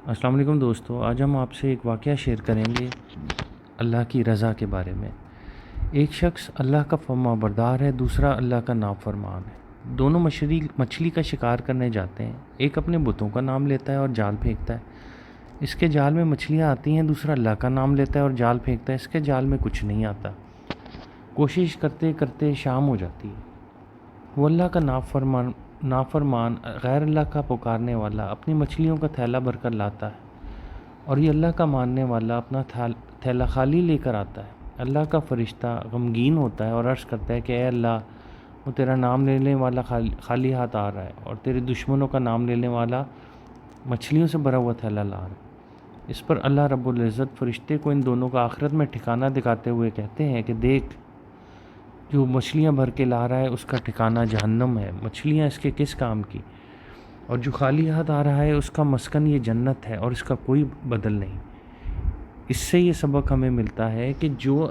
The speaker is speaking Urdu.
السلام علیکم دوستو، آج ہم آپ سے ایک واقعہ شیئر کریں گے اللہ کی رضا کے بارے میں۔ ایک شخص اللہ کا فرما بردار ہے، دوسرا اللہ کا نافرمان ہے۔ دونوں مچھلی کا شکار کرنے جاتے ہیں۔ ایک اپنے بتوں کا نام لیتا ہے اور جال پھینکتا ہے، اس کے جال میں مچھلیاں آتی ہیں۔ دوسرا اللہ کا نام لیتا ہے اور جال پھینکتا ہے، اس کے جال میں کچھ نہیں آتا۔ کوشش کرتے کرتے شام ہو جاتی ہے۔ وہ اللہ کا نافرمان غیر اللہ کا پکارنے والا اپنی مچھلیوں کا تھیلا بھر کر لاتا ہے، اور یہ اللہ کا ماننے والا اپنا تھیلا خالی لے کر آتا ہے۔ اللہ کا فرشتہ غمگین ہوتا ہے اور عرض کرتا ہے کہ اے اللہ، وہ تیرا نام لینے والا خالی ہاتھ آ رہا ہے، اور تیرے دشمنوں کا نام لینے والا مچھلیوں سے بھرا ہوا تھیلا لا رہا ہے۔ اس پر اللہ رب العزت فرشتے کو ان دونوں کا آخرت میں ٹھکانہ دکھاتے ہوئے کہتے ہیں کہ دیکھ، جو مچھلیاں بھر کے لا رہا ہے اس کا ٹھکانہ جہنم ہے، مچھلیاں اس کے کس کام کی، اور جو خالی ہاتھ آ رہا ہے اس کا مسکن یہ جنت ہے، اور اس کا کوئی بدل نہیں۔ اس سے یہ سبق ہمیں ملتا ہے کہ جو